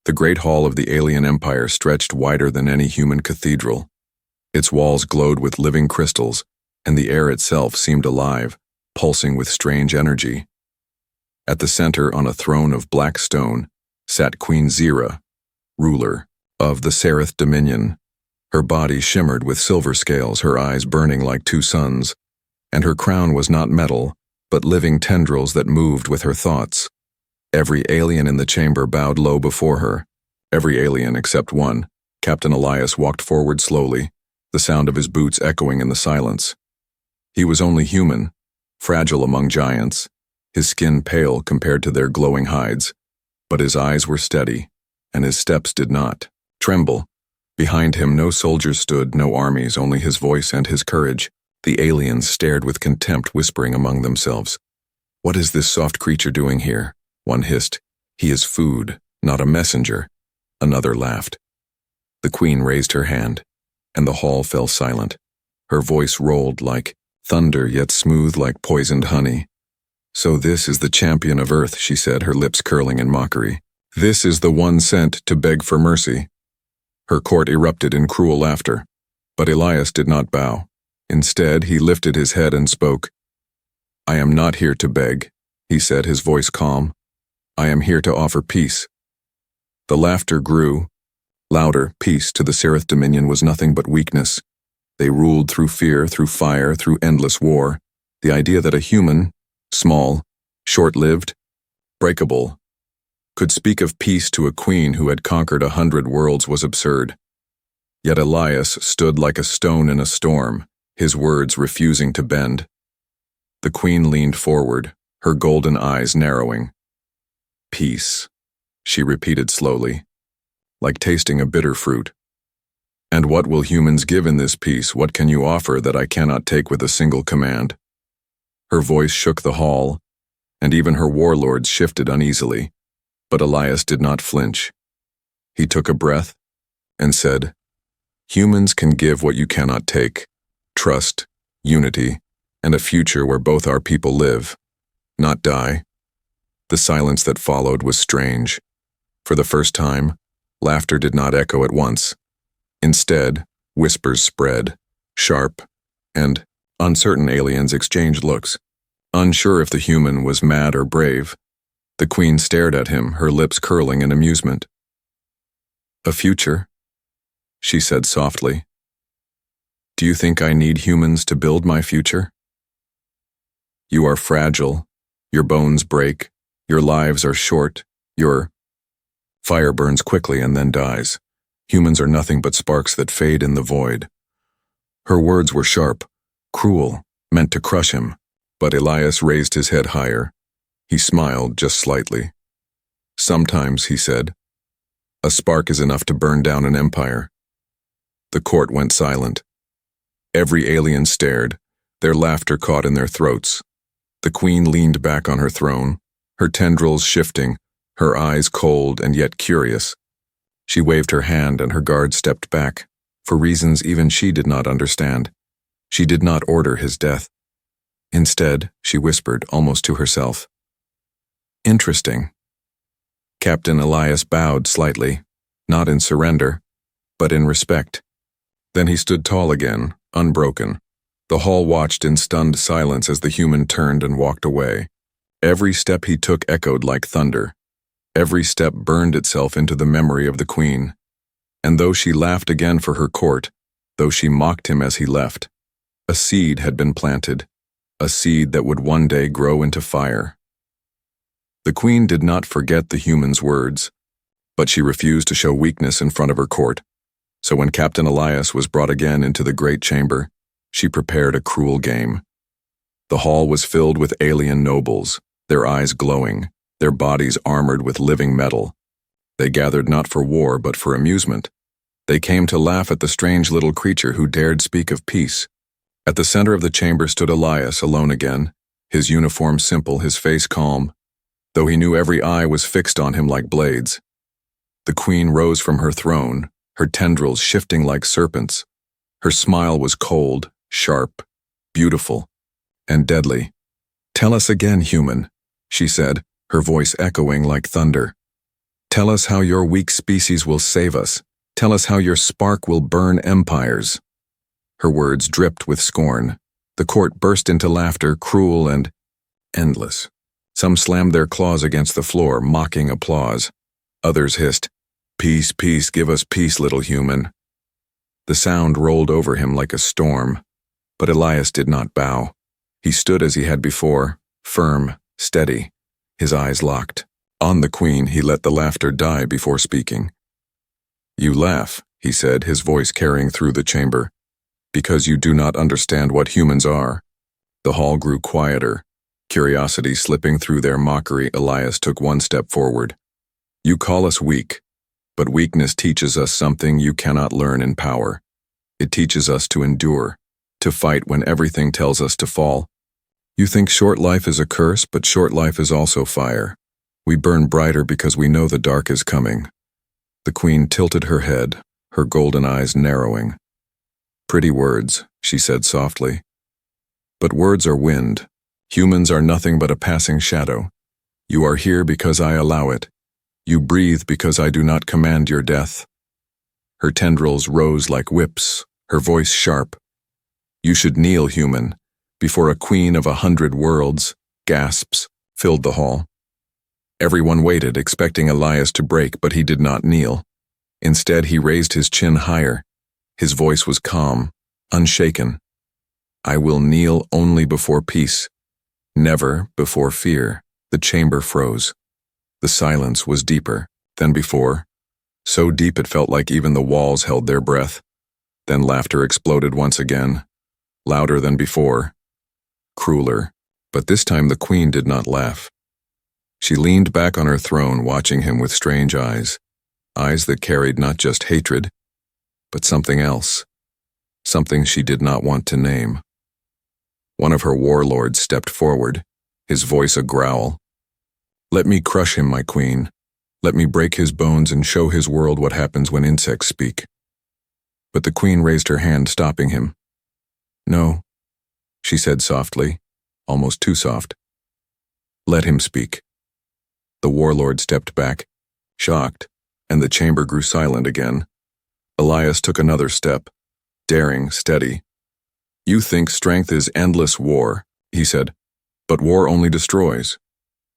The great hall of the alien empire stretched wider than any human cathedral. Its walls glowed with living crystals, and the air itself seemed alive, pulsing with strange energy. At the center, on a throne of black stone, sat Queen Zira, ruler of the Sereth Dominion. Her body shimmered with silver scales, her eyes burning like two suns, and her crown was not metal, but living tendrils that moved with her thoughts. Every alien in the chamber bowed low before her. Every alien except one. Captain Elias walked forward slowly, the sound of his boots echoing in the silence. He was only human, fragile among giants, his skin pale compared to their glowing hides, but his eyes were steady, and his steps did not tremble. Behind him no soldiers stood, no armies, only his voice and his courage. The aliens stared with contempt, whispering among themselves. "What is this soft creature doing here?" One hissed. "He is food, not a messenger." Another laughed. The queen raised her hand, and the hall fell silent. Her voice rolled like thunder, yet smooth like poisoned honey. "So this is the champion of Earth," she said, her lips curling in mockery. "This is the one sent to beg for mercy." Her court erupted in cruel laughter, but Elias did not bow. Instead, he lifted his head and spoke. "I am not here to beg," he said, his voice calm. "I am here to offer peace." The laughter grew louder. Peace to the Sereth Dominion was nothing but weakness. They ruled through fear, through fire, through endless war. The idea that a human, small, short-lived, breakable, could speak of peace to a queen who had conquered 100 worlds was absurd. Yet Elias stood like a stone in a storm, his words refusing to bend. The queen leaned forward, her golden eyes narrowing. "Peace," she repeated slowly, like tasting a bitter fruit. "And what will humans give in this peace? What can you offer that I cannot take with a single command?" Her voice shook the hall, and even her warlords shifted uneasily. But Elias did not flinch. He took a breath and said, "Humans can give what you cannot take. Trust, unity, and a future where both our people live, not die." The silence that followed was strange. For the first time, laughter did not echo at once. Instead, whispers spread, sharp, and uncertain aliens exchanged looks, unsure if the human was mad or brave. The queen stared at him, her lips curling in amusement. "A future?" she said softly. "Do you think I need humans to build my future? You are fragile, your bones break, your lives are short, your fire burns quickly and then dies. Humans are nothing but sparks that fade in the void." Her words were sharp, cruel, meant to crush him, but Elias raised his head higher. He smiled just slightly. "Sometimes," he said, "a spark is enough to burn down an empire." The court went silent. Every alien stared, their laughter caught in their throats. The queen leaned back on her throne, her tendrils shifting, her eyes cold and yet curious. She waved her hand and her guard stepped back, for reasons even she did not understand. She did not order his death. Instead, she whispered, almost to herself, "Interesting." Captain Elias bowed slightly, not in surrender, but in respect. Then he stood tall again, unbroken. The hall watched in stunned silence as the human turned and walked away. Every step he took echoed like thunder. Every step burned itself into the memory of the queen. And though she laughed again for her court, though she mocked him as he left, a seed had been planted, a seed that would one day grow into fire. The queen did not forget the human's words, but she refused to show weakness in front of her court. So when Captain Elias was brought again into the great chamber, she prepared a cruel game. The hall was filled with alien nobles, their eyes glowing, their bodies armored with living metal. They gathered not for war but for amusement. They came to laugh at the strange little creature who dared speak of peace. At the center of the chamber stood Elias, alone again, his uniform simple, his face calm, though he knew every eye was fixed on him like blades. The queen rose from her throne, her tendrils shifting like serpents. Her smile was cold, sharp, beautiful, and deadly. "Tell us again, human," she said, her voice echoing like thunder. Tell us how your weak species will save us. Tell us how your spark will burn empires." Her words dripped with scorn. The court burst into laughter, cruel and endless. Some slammed their claws against the floor, mocking applause. Others hissed, "Peace, peace, give us peace, little human." The sound rolled over him like a storm, but Elias did not bow. He stood as he had before, firm, steady, his eyes locked. On the queen, he let the laughter die before speaking. "You laugh," he said, his voice carrying through the chamber, "because you do not understand what humans are." The hall grew quieter. Curiosity slipping through their mockery, Elias took one step forward. "You call us weak, but weakness teaches us something you cannot learn in power. It teaches us to endure, to fight when everything tells us to fall. You think short life is a curse, but short life is also fire. We burn brighter because we know the dark is coming." The queen tilted her head, her golden eyes narrowing. "Pretty words," she said softly. "But words are wind. Humans are nothing but a passing shadow. You are here because I allow it. You breathe because I do not command your death." Her tendrils rose like whips, her voice sharp. "You should kneel, human, before a queen of 100 worlds." Gasps filled the hall. Everyone waited, expecting Elias to break, but he did not kneel. Instead, he raised his chin higher. His voice was calm, unshaken. "I will kneel only before peace, never before fear." The chamber froze. The silence was deeper than before, so deep it felt like even the walls held their breath. Then laughter exploded once again, louder than before, crueler, but this time the queen did not laugh. She leaned back on her throne, watching him with strange eyes that carried not just hatred, but something else, something she did not want to name. One of her warlords stepped forward, his voice a growl. "Let me crush him, my queen. Let me break his bones and show his world what happens when insects speak." But the queen raised her hand, stopping him. "No," she said softly, almost too soft. "Let him speak." The warlord stepped back, shocked, and the chamber grew silent again. Elias took another step, daring, steady. "You think strength is endless war," he said, "but war only destroys.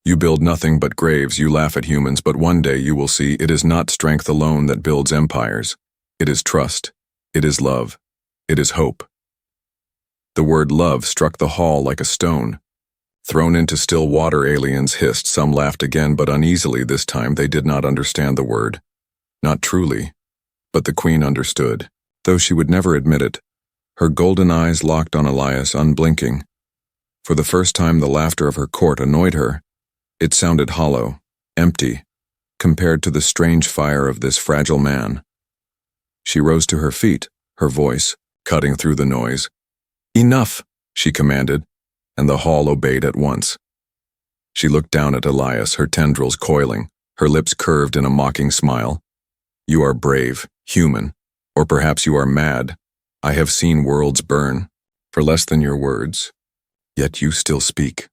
You build nothing but graves, you laugh at humans, but one day you will see it is not strength alone that builds empires. It is trust. It is love. It is hope." The word love struck the hall like a stone. Thrown into still water, aliens hissed. Some laughed again, but uneasily this time. They did not understand the word. Not truly. But the queen understood, though she would never admit it. Her golden eyes locked on Elias, unblinking. For the first time, the laughter of her court annoyed her. It sounded hollow, empty, compared to the strange fire of this fragile man. She rose to her feet, her voice cutting through the noise. "Enough," she commanded, and the hall obeyed at once. She looked down at Elias, her tendrils coiling, her lips curved in a mocking smile. "You are brave, human, or perhaps you are mad. I have seen worlds burn for less than your words, yet you still speak."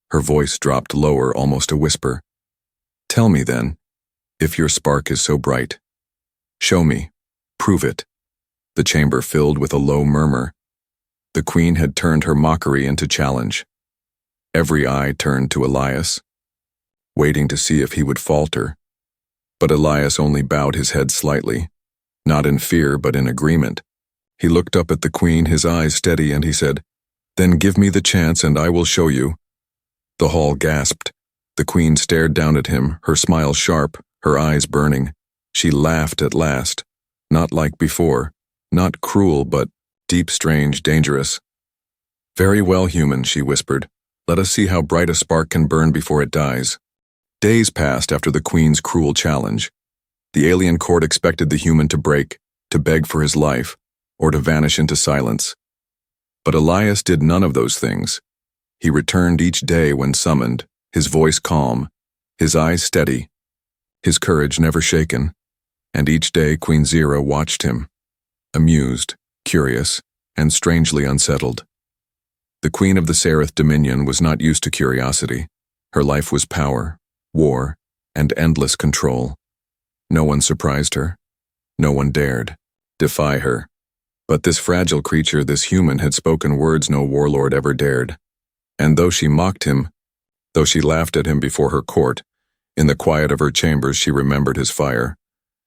Her voice dropped lower, almost a whisper. "Tell me then, if your spark is so bright. Show me, prove it." The chamber filled with a low murmur. The queen had turned her mockery into challenge. Every eye turned to Elias, waiting to see if he would falter. But Elias only bowed his head slightly, not in fear but in agreement. He looked up at the queen, his eyes steady, and he said, "Then give me the chance and I will show you." The hall gasped. The queen stared down at him, her smile sharp, her eyes burning. She laughed at last, not like before, not cruel but deep, strange, dangerous. "Very well, human," she whispered. "Let us see how bright a spark can burn before it dies." Days passed after the queen's cruel challenge. The alien court expected the human to break, to beg for his life, or to vanish into silence. But Elias did none of those things. He returned each day when summoned, his voice calm, his eyes steady, his courage never shaken, and each day Queen Zira watched him, amused, curious, and strangely unsettled. The queen of the Seraph Dominion was not used to curiosity. Her life was power, war, and endless control. No one surprised her. No one dared defy her. But this fragile creature, this human, had spoken words no warlord ever dared. And though she mocked him, though she laughed at him before her court, in the quiet of her chambers she remembered his fire.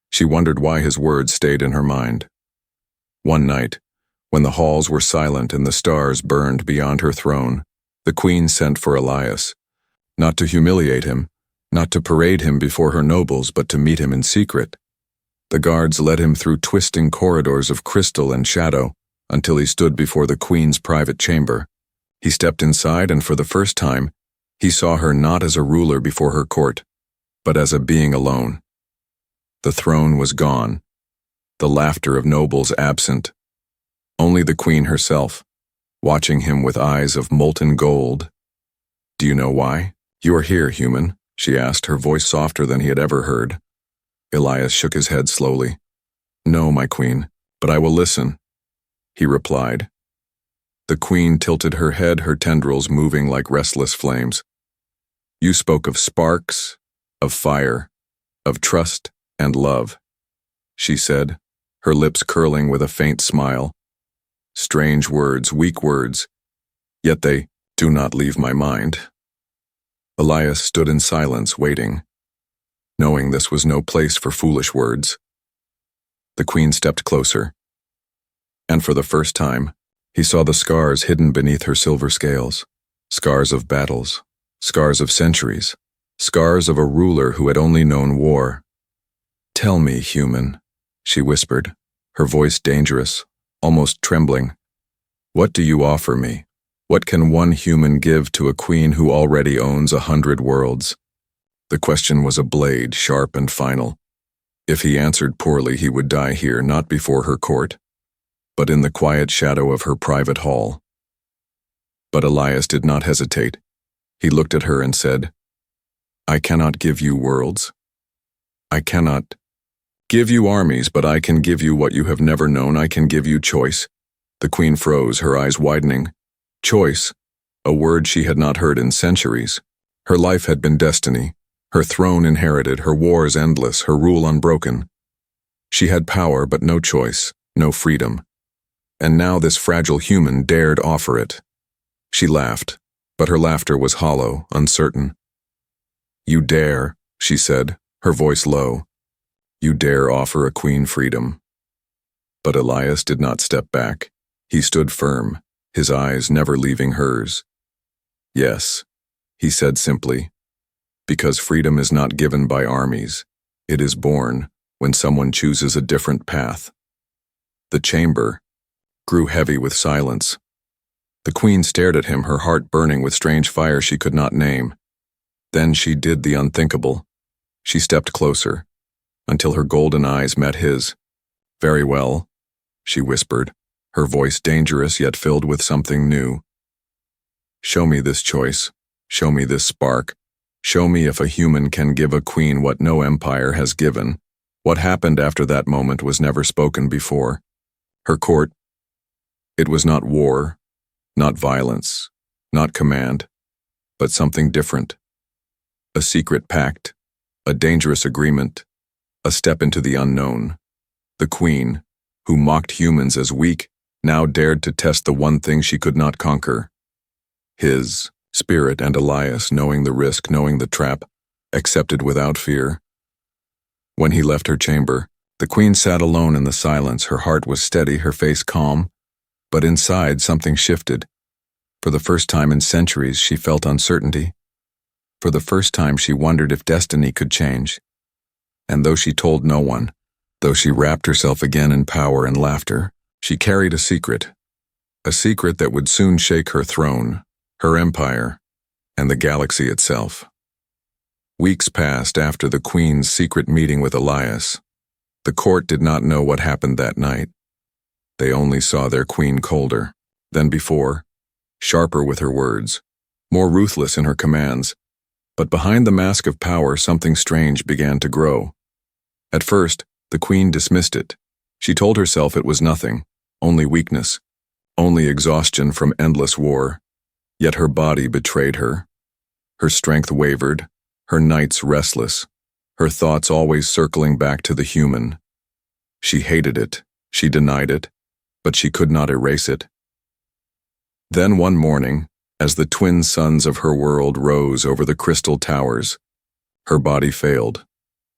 She wondered why his words stayed in her mind. One night, when the halls were silent and the stars burned beyond her throne, the queen sent for Elias, not to humiliate him, not to parade him before her nobles, but to meet him in secret. The guards led him through twisting corridors of crystal and shadow until he stood before the queen's private chamber. He stepped inside, and for the first time, he saw her not as a ruler before her court, but as a being alone. The throne was gone, the laughter of nobles absent. Only the queen herself, watching him with eyes of molten gold. "Do you know why? You are here, human," she asked, her voice softer than he had ever heard. Elias shook his head slowly. "No, my queen, but I will listen," he replied. The queen tilted her head, her tendrils moving like restless flames. "You spoke of sparks, of fire, of trust and love," she said, her lips curling with a faint smile. "Strange words, weak words, yet they do not leave my mind." Elias stood in silence, waiting, knowing this was no place for foolish words. The queen stepped closer, and for the first time, he saw the scars hidden beneath her silver scales, scars of battles, scars of centuries, scars of a ruler who had only known war. "Tell me, human," she whispered, her voice dangerous, almost trembling. "What do you offer me? What can one human give to a queen who already owns 100 worlds?" The question was a blade, sharp and final. If he answered poorly, he would die here, not before her court, but in the quiet shadow of her private hall. But Elias did not hesitate. He looked at her and said, "I cannot give you worlds. I cannot give you armies, but I can give you what you have never known. I can give you choice." The queen froze, her eyes widening. Choice, a word she had not heard in centuries. Her life had been destiny, her throne inherited, her wars endless, her rule unbroken. She had power, but no choice, no freedom. And now this fragile human dared offer it. She laughed, but her laughter was hollow, uncertain. "You dare," she said, her voice low. "You dare offer a queen freedom." But Elias did not step back. He stood firm, his eyes never leaving hers. "Yes," he said simply, "because freedom is not given by armies. It is born when someone chooses a different path." The chamber grew heavy with silence. The queen stared at him, her heart burning with strange fire she could not name. Then she did the unthinkable. She stepped closer, until her golden eyes met his. "Very well," she whispered, her voice dangerous yet filled with something new. "Show me this choice. Show me this spark. Show me if a human can give a queen what no empire has given." What happened after that moment was never spoken before. Her court, it was not war, not violence, not command, but something different. A secret pact, a dangerous agreement, a step into the unknown. The queen, who mocked humans as weak, now dared to test the one thing she could not conquer. His spirit, and Elias, knowing the risk, knowing the trap, accepted without fear. When he left her chamber, the queen sat alone in the silence. Her heart was steady, her face calm, but inside something shifted. For the first time in centuries, she felt uncertainty. For the first time, she wondered if destiny could change. And though she told no one, though she wrapped herself again in power and laughter, she carried a secret that would soon shake her throne, her empire, and the galaxy itself. Weeks passed after the queen's secret meeting with Elias. The court did not know what happened that night. They only saw their queen colder than before, sharper with her words, more ruthless in her commands. But behind the mask of power, something strange began to grow. At first, the queen dismissed it. She told herself it was nothing, only weakness, only exhaustion from endless war. Yet her body betrayed her. Her strength wavered, her nights restless, her thoughts always circling back to the human. She hated it, she denied it, but she could not erase it. Then one morning, as the twin suns of her world rose over the crystal towers, her body failed.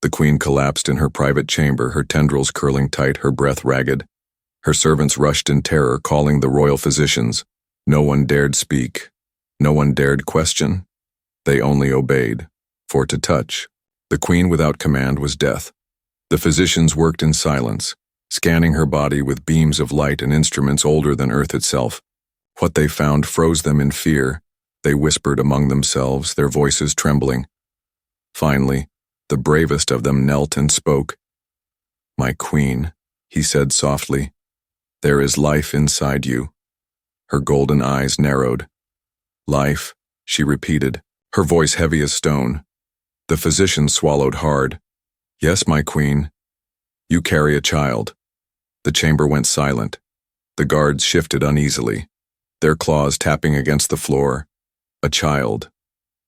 The queen collapsed in her private chamber, her tendrils curling tight, her breath ragged. Her servants rushed in terror, calling the royal physicians. No one dared speak. No one dared question. They only obeyed. For to touch the queen without command was death. The physicians worked in silence, scanning her body with beams of light and instruments older than Earth itself. What they found froze them in fear. They whispered among themselves, their voices trembling. Finally, the bravest of them knelt and spoke. "My queen," he said softly, "there is life inside you." Her golden eyes narrowed. "Life," she repeated, her voice heavy as stone. The physician swallowed hard. "Yes, my queen. You carry a child." The chamber went silent. The guards shifted uneasily, their claws tapping against the floor. A child,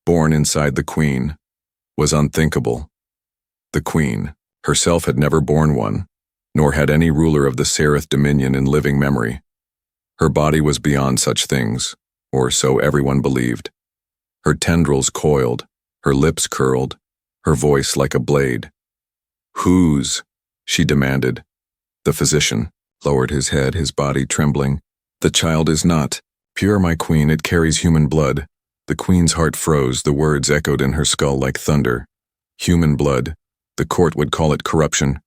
born inside the queen, was unthinkable. The queen herself had never borne one, nor had any ruler of the Seraph dominion in living memory. Her body was beyond such things, or so everyone believed. Her tendrils coiled, her lips curled, her voice like a blade. "Whose?" she demanded. The physician lowered his head, his body trembling. "The child is not pure, my queen. It carries human blood." The queen's heart froze, the words echoed in her skull like thunder. Human blood. The court would call it corruption.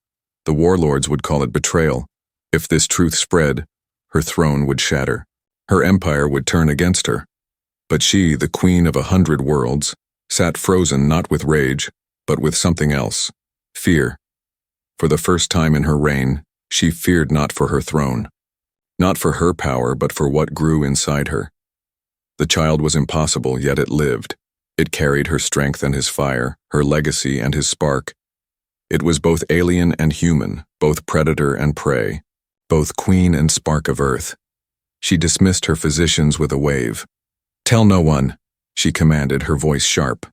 The warlords would call it betrayal. If this truth spread, her throne would shatter. Her empire would turn against her. But she, the queen of 100 worlds, sat frozen not with rage, but with something else. Fear. For the first time in her reign, she feared not for her throne. Not for her power, but for what grew inside her. The child was impossible, yet it lived. It carried her strength and his fire, her legacy and his spark. It was both alien and human, both predator and prey, both queen and spark of earth. She dismissed her physicians with a wave. "Tell no one," she commanded, her voice sharp.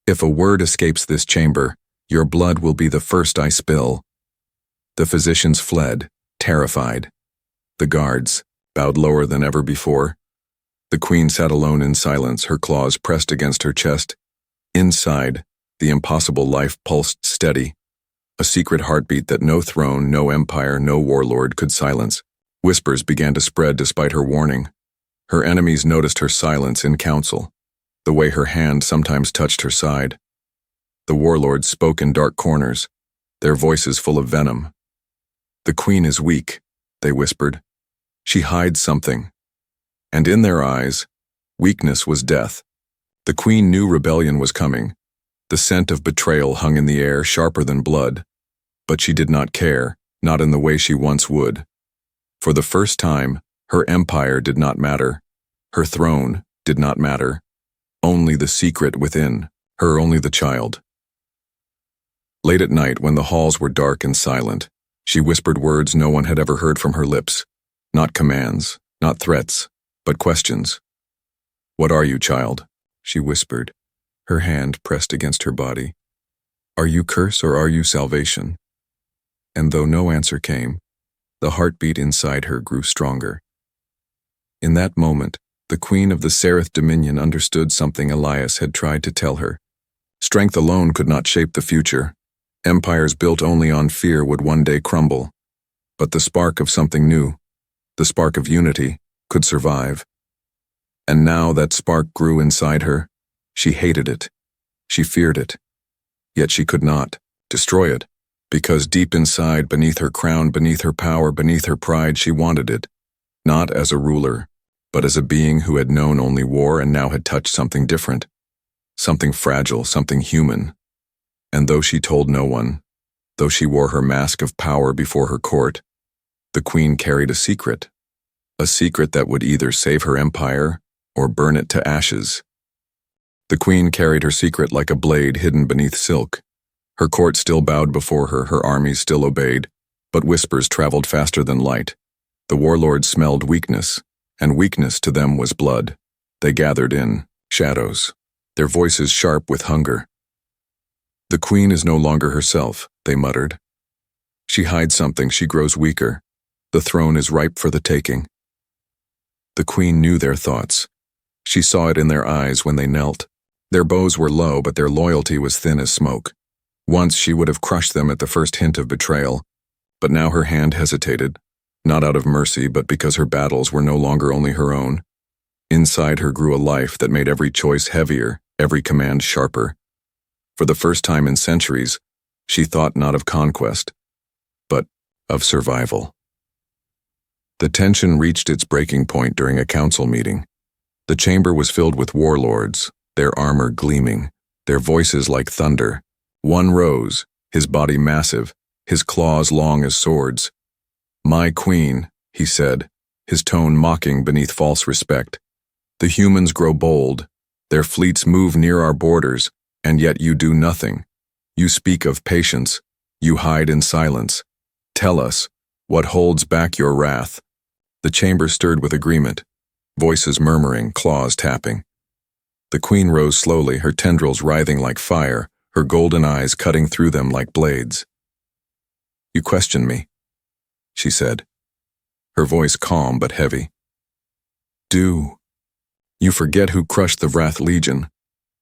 "If a word escapes this chamber, your blood will be the first I spill." The physicians fled, terrified. The guards bowed lower than ever before. The queen sat alone in silence, her claws pressed against her chest. Inside, the impossible life pulsed steady, a secret heartbeat that no throne, no empire, no warlord could silence. Whispers began to spread despite her warning. Her enemies noticed her silence in council, the way her hand sometimes touched her side. The warlords spoke in dark corners, their voices full of venom. "The queen is weak," they whispered. "She hides something." And in their eyes, weakness was death. The queen knew rebellion was coming. The scent of betrayal hung in the air, sharper than blood. But she did not care, not in the way she once would. For the first time, her empire did not matter. Her throne did not matter. Only the secret within, her only the child. Late at night, when the halls were dark and silent, she whispered words no one had ever heard from her lips. Not commands, not threats, but questions. "What are you, child?" she whispered, her hand pressed against her body. "Are you curse or are you salvation?" And though no answer came, the heartbeat inside her grew stronger. In that moment, the queen of the Seraph dominion understood something Elias had tried to tell her. Strength alone could not shape the future. Empires built only on fear would one day crumble. But the spark of something new, the spark of unity, could survive. And now that spark grew inside her. She hated it. She feared it. Yet she could not destroy it, because deep inside, beneath her crown, beneath her power, beneath her pride, she wanted it, not as a ruler, but as a being who had known only war and now had touched something different, something fragile, something human. And though she told no one, though she wore her mask of power before her court, the queen carried a secret that would either save her empire or burn it to ashes. The queen carried her secret like a blade hidden beneath silk. Her court still bowed before her, her armies still obeyed, but whispers traveled faster than light. The warlords smelled weakness, and weakness to them was blood. They gathered in shadows, their voices sharp with hunger. The queen is no longer herself, they muttered. She hides something, she grows weaker. The throne is ripe for the taking. The queen knew their thoughts. She saw it in their eyes when they knelt. Their bows were low, but their loyalty was thin as smoke. Once she would have crushed them at the first hint of betrayal, but now her hand hesitated, not out of mercy, but because her battles were no longer only her own. Inside her grew a life that made every choice heavier, every command sharper. For the first time in centuries, she thought not of conquest, but of survival. The tension reached its breaking point during a council meeting. The chamber was filled with warlords, their armor gleaming, their voices like thunder. One rose, his body massive, his claws long as swords. "My queen," he said, his tone mocking beneath false respect. "The humans grow bold. Their fleets move near our borders, and yet you do nothing. You speak of patience. You hide in silence. Tell us, what holds back your wrath?" The chamber stirred with agreement, voices murmuring, claws tapping. The queen rose slowly, her tendrils writhing like fire, her golden eyes cutting through them like blades. "You question me," she said, her voice calm but heavy. "Do. You forget who crushed the Wrath Legion,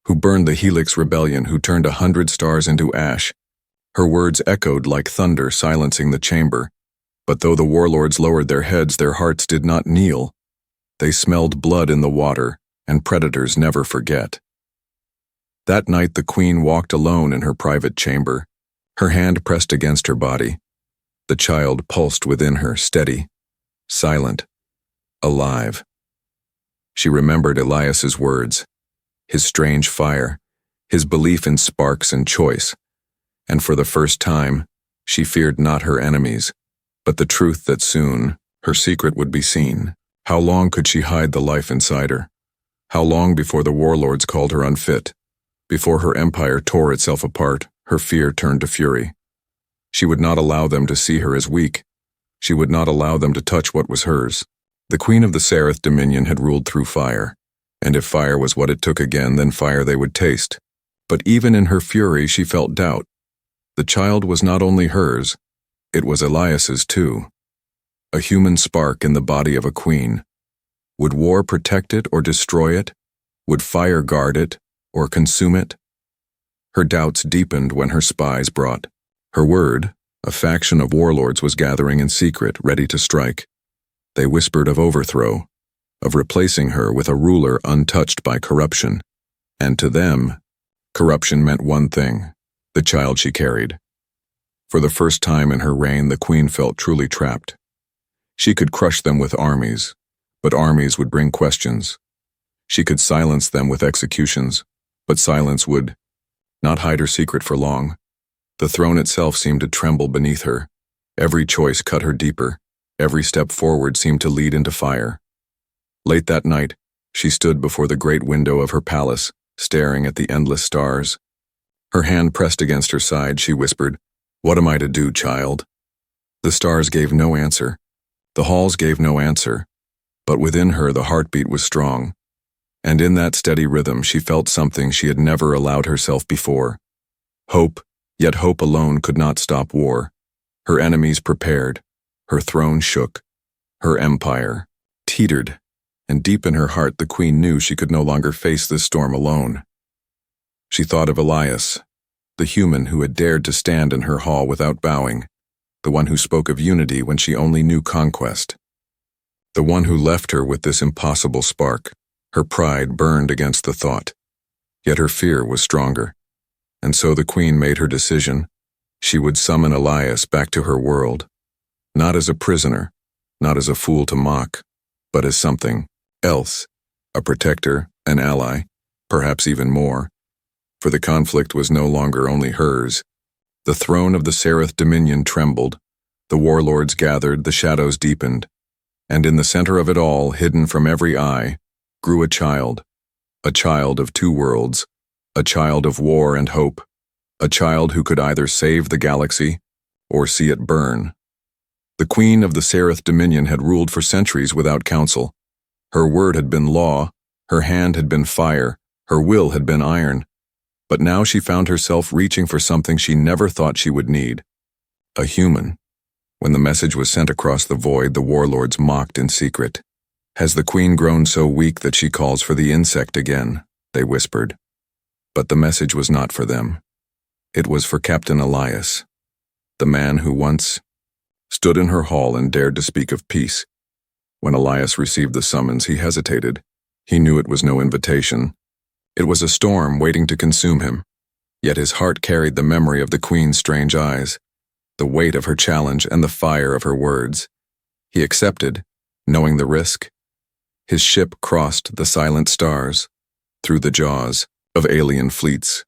who burned the Helix Rebellion, who turned 100 stars into ash." Her words echoed like thunder, silencing the chamber. But though the warlords lowered their heads, their hearts did not kneel. They smelled blood in the water, and predators never forget. That night the queen walked alone in her private chamber, her hand pressed against her body. The child pulsed within her, steady, silent, alive. She remembered Elias's words, his strange fire, his belief in sparks and choice, and for the first time, she feared not her enemies, but the truth that soon her secret would be seen. How long could she hide the life inside her? How long before the warlords called her unfit? Before her empire tore itself apart, her fear turned to fury. She would not allow them to see her as weak. She would not allow them to touch what was hers. The queen of the Seraph Dominion had ruled through fire, and if fire was what it took again, then fire they would taste. But even in her fury she felt doubt. The child was not only hers, it was Elias's too. A human spark in the body of a queen. Would war protect it or destroy it? Would fire guard it or consume it? Her doubts deepened when her spies brought her word. A faction of warlords was gathering in secret, ready to strike. They whispered of overthrow, of replacing her with a ruler untouched by corruption. And to them, corruption meant one thing, the child she carried. For the first time in her reign, the queen felt truly trapped. She could crush them with armies, but armies would bring questions. She could silence them with executions, but silence would not hide her secret for long. The throne itself seemed to tremble beneath her. Every choice cut her deeper. Every step forward seemed to lead into fire. Late that night, she stood before the great window of her palace, staring at the endless stars. Her hand pressed against her side, she whispered, "What am I to do, child?" The stars gave no answer. The halls gave no answer. But within her the heartbeat was strong. And in that steady rhythm she felt something she had never allowed herself before. Hope, yet hope alone could not stop war. Her enemies prepared. Her throne shook. Her empire teetered. And deep in her heart the queen knew she could no longer face this storm alone. She thought of Elias, the human who had dared to stand in her hall without bowing, the one who spoke of unity when she only knew conquest, the one who left her with this impossible spark. Her pride burned against the thought, yet her fear was stronger. And so the queen made her decision. She would summon Elias back to her world, not as a prisoner, not as a fool to mock, but as something else, a protector, an ally, perhaps even more. For the conflict was no longer only hers. The throne of the Seraph Dominion trembled, the warlords gathered, the shadows deepened, and in the center of it all, hidden from every eye, grew a child of two worlds, a child of war and hope, a child who could either save the galaxy or see it burn. The queen of the Seraph Dominion had ruled for centuries without counsel. Her word had been law, her hand had been fire, her will had been iron. But now she found herself reaching for something she never thought she would need. A human. When the message was sent across the void, the warlords mocked in secret. "Has the queen grown so weak that she calls for the insect again?" they whispered. But the message was not for them. It was for Captain Elias, the man who once stood in her hall and dared to speak of peace. When Elias received the summons, he hesitated. He knew it was no invitation. It was a storm waiting to consume him. Yet his heart carried the memory of the queen's strange eyes, the weight of her challenge and the fire of her words. He accepted, knowing the risk. His ship crossed the silent stars, through the jaws of alien fleets,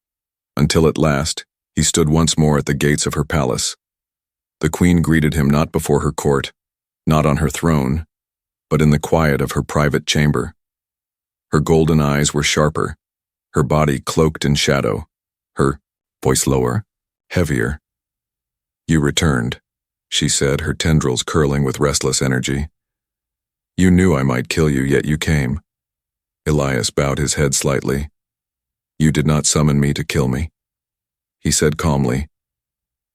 until at last he stood once more at the gates of her palace. The queen greeted him not before her court, not on her throne, but in the quiet of her private chamber. Her golden eyes were sharper, her body cloaked in shadow, her voice lower, heavier. "You returned," she said, her tendrils curling with restless energy. "You knew I might kill you, yet you came." Elias bowed his head slightly. "You did not summon me to kill me," he said calmly.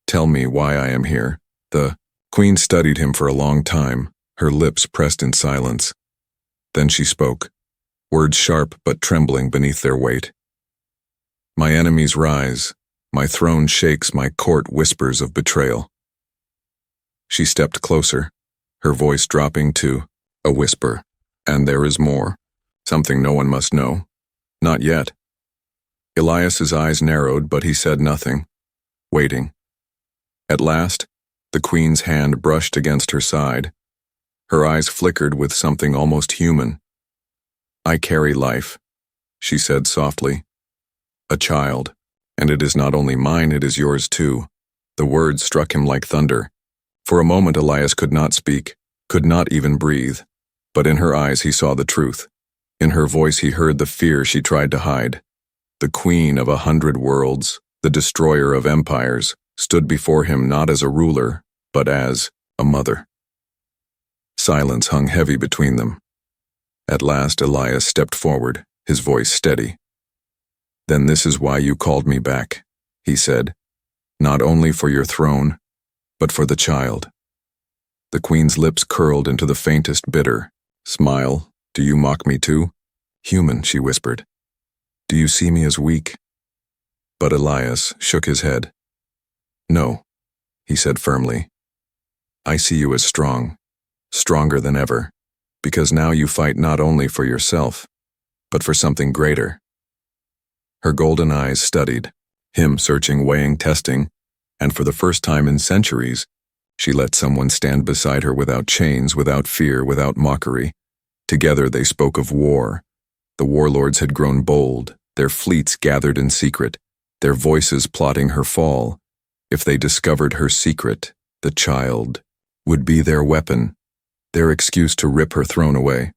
"Tell me why I am here." The queen studied him for a long time, her lips pressed in silence. Then she spoke, words sharp but trembling beneath their weight. "My enemies rise. My throne shakes, my court whispers of betrayal." She stepped closer, her voice dropping to a whisper. "And there is more. Something no one must know. Not yet." Elias's eyes narrowed, but he said nothing, waiting. At last, the queen's hand brushed against her side. Her eyes flickered with something almost human. "I carry life," she said softly. "A child. And it is not only mine, it is yours too." The words struck him like thunder. For a moment Elias could not speak, could not even breathe. But in her eyes he saw the truth. In her voice he heard the fear she tried to hide. The queen of 100 worlds, the destroyer of empires, stood before him not as a ruler, but as a mother. Silence hung heavy between them. At last Elias stepped forward, his voice steady. "Then this is why you called me back," he said. "Not only for your throne, but for the child." The queen's lips curled into the faintest bitter smile. "Do you mock me too?" "Human," she whispered. "Do you see me as weak?" But Elias shook his head. "No," he said firmly. "I see you as strong, stronger than ever, because now you fight not only for yourself, but for something greater." Her golden eyes studied, him searching, weighing, testing, and for the first time in centuries, she let someone stand beside her without chains, without fear, without mockery. Together they spoke of war. The warlords had grown bold, their fleets gathered in secret, their voices plotting her fall. If they discovered her secret, the child would be their weapon, their excuse to rip her throne away.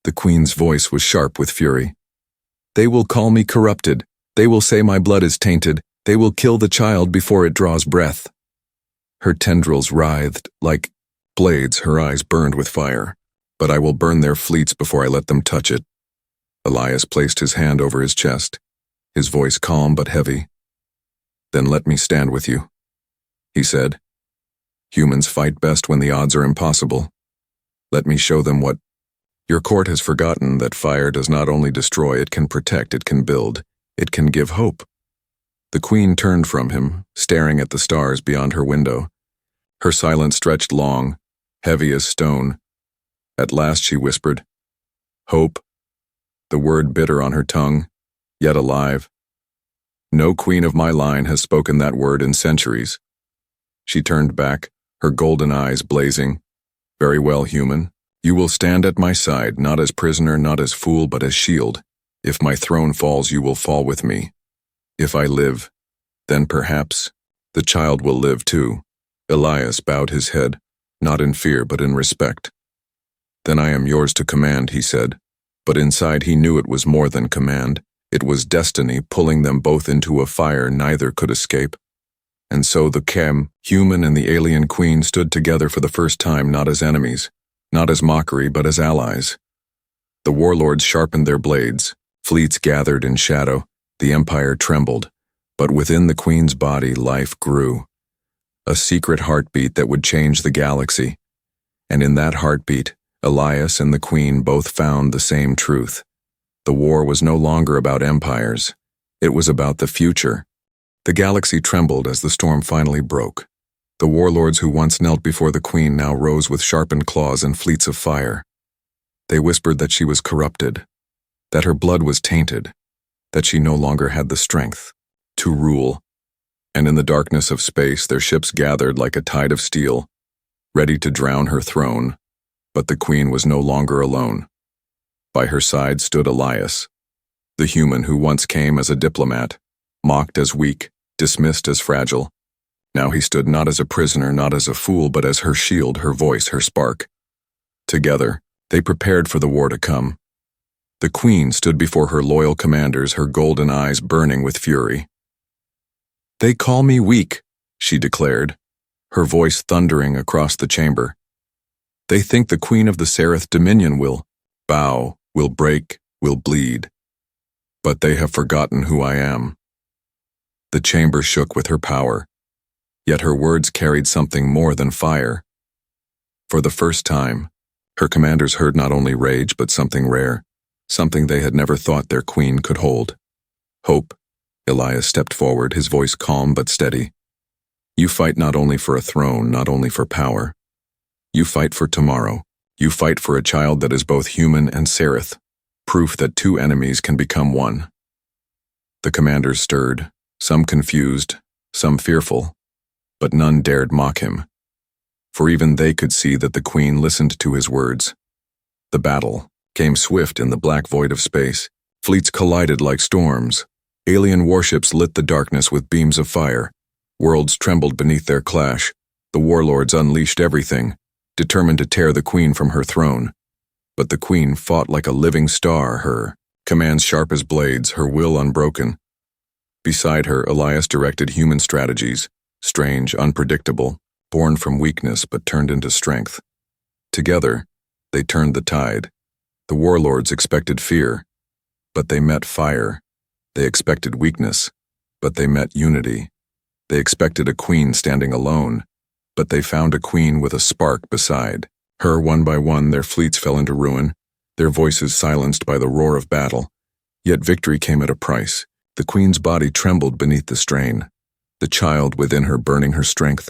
The queen's voice was sharp with fury. "They will call me corrupted. They will say my blood is tainted. They will kill the child before it draws breath." Her tendrils writhed like blades, her eyes burned with fire. "But I will burn their fleets before I let them touch it." Elias placed his hand over his chest, his voice calm but heavy. "Then let me stand with you," he said. "Humans fight best when the odds are impossible. Let me show them what your court has forgotten, that fire does not only destroy, it can protect, it can build, it can give hope." The queen turned from him, staring at the stars beyond her window. Her silence stretched long, heavy as stone. At last she whispered, "Hope," the word bitter on her tongue, yet alive. "No queen of my line has spoken that word in centuries." She turned back, her golden eyes blazing. "Very well, human. You will stand at my side, not as prisoner, not as fool, but as shield. If my throne falls, you will fall with me. If I live, then perhaps the child will live too." Elias bowed his head, not in fear but in respect. "Then I am yours to command," he said. But inside he knew it was more than command. It was destiny pulling them both into a fire neither could escape. And so the human and the alien queen stood together for the first time, not as enemies, not as mockery, but as allies. The warlords sharpened their blades, fleets gathered in shadow, The empire trembled, but within the queen's body life grew. A secret heartbeat that would change the galaxy. And in that heartbeat, Elias and the queen both found the same truth. The war was no longer about empires. It was about the future. The galaxy trembled as the storm finally broke. The warlords who once knelt before the queen now rose with sharpened claws and fleets of fire. They whispered that she was corrupted, that her blood was tainted, that she no longer had the strength to rule. And in the darkness of space, their ships gathered like a tide of steel, ready to drown her throne. But the queen was no longer alone. By her side stood Elias, the human who once came as a diplomat, mocked as weak, dismissed as fragile. Now he stood not as a prisoner, not as a fool, but as her shield, her voice, her spark. Together, they prepared for the war to come. The queen stood before her loyal commanders, her golden eyes burning with fury. "They call me weak," she declared, her voice thundering across the chamber. "They think the queen of the Seraph dominion will bow, will break, will bleed. But they have forgotten who I am." The chamber shook with her power, yet her words carried something more than fire. For the first time, her commanders heard not only rage but something rare, something they had never thought their queen could hold. Hope. Elias stepped forward, his voice calm but steady. "You fight not only for a throne, not only for power. You fight for tomorrow. You fight for a child that is both human and seraph, proof that two enemies can become one." The commanders stirred, some confused, some fearful, but none dared mock him. For even they could see that the queen listened to his words. The battle came swift in the black void of space. Fleets collided like storms. Alien warships lit the darkness with beams of fire. Worlds trembled beneath their clash. The warlords unleashed everything, determined to tear the queen from her throne. But the queen fought like a living star, her commands sharp as blades, her will unbroken. Beside her, Elias directed human strategies, strange, unpredictable, born from weakness but turned into strength. Together, they turned the tide. The warlords expected fear, but they met fire. They expected weakness, but they met unity. They expected a queen standing alone, but they found a queen with a spark beside her. One by one, their fleets fell into ruin, their voices silenced by the roar of battle. Yet victory came at a price. The queen's body trembled beneath the strain, the child within her burning her strength.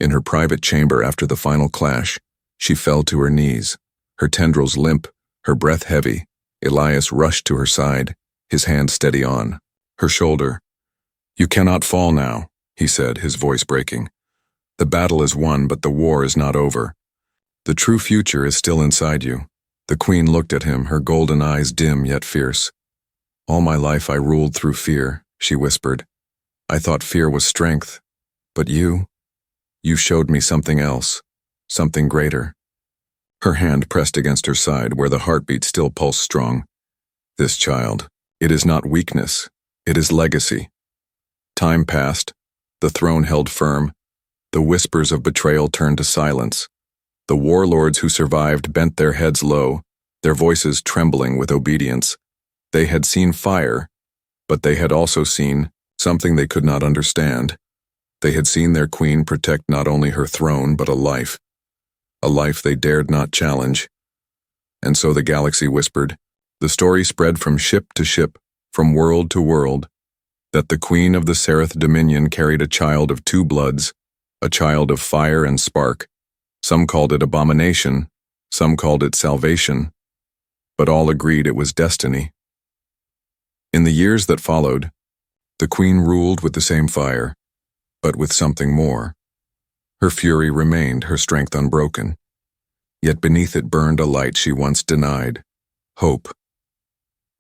In her private chamber after the final clash, she fell to her knees, her tendrils limp, her breath heavy. Elias rushed to her side, his hand steady on her shoulder. "You cannot fall now," he said, his voice breaking. "The battle is won, but the war is not over. The true future is still inside you." The queen looked at him, her golden eyes dim yet fierce. "All my life I ruled through fear," she whispered. "I thought fear was strength. But you showed me something else, something greater." Her hand pressed against her side where the heartbeat still pulsed strong. "This child, it is not weakness, it is legacy." Time passed, the throne held firm, the whispers of betrayal turned to silence. The warlords who survived bent their heads low, their voices trembling with obedience. They had seen fire, but they had also seen something they could not understand. They had seen their queen protect not only her throne but a life they dared not challenge. And so the galaxy whispered. The story spread from ship to ship, from world to world, that the queen of the Seraph dominion carried a child of two bloods, a child of fire and spark. Some called it abomination, some called it salvation, but all agreed it was destiny. In the years that followed, the queen ruled with the same fire, but with something more. Her fury remained, her strength unbroken. Yet beneath it burned a light she once denied, hope.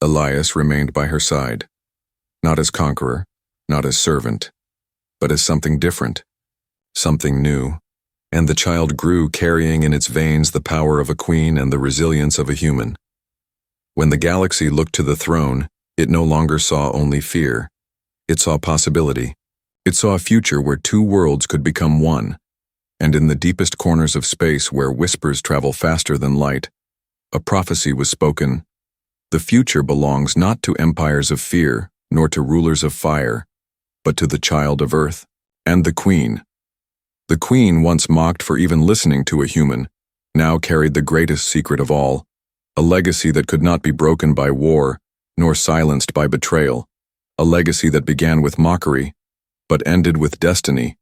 Elias remained by her side, not as conqueror, not as servant, but as something different, something new. And the child grew, carrying in its veins the power of a queen and the resilience of a human. When the galaxy looked to the throne, it no longer saw only fear. It saw possibility. It saw a future where two worlds could become one. And in the deepest corners of space, where whispers travel faster than light, a prophecy was spoken. The future belongs not to empires of fear, nor to rulers of fire, but to the child of earth and the queen. The queen, once mocked for even listening to a human, now carried the greatest secret of all, a legacy that could not be broken by war, nor silenced by betrayal, a legacy that began with mockery, but ended with destiny,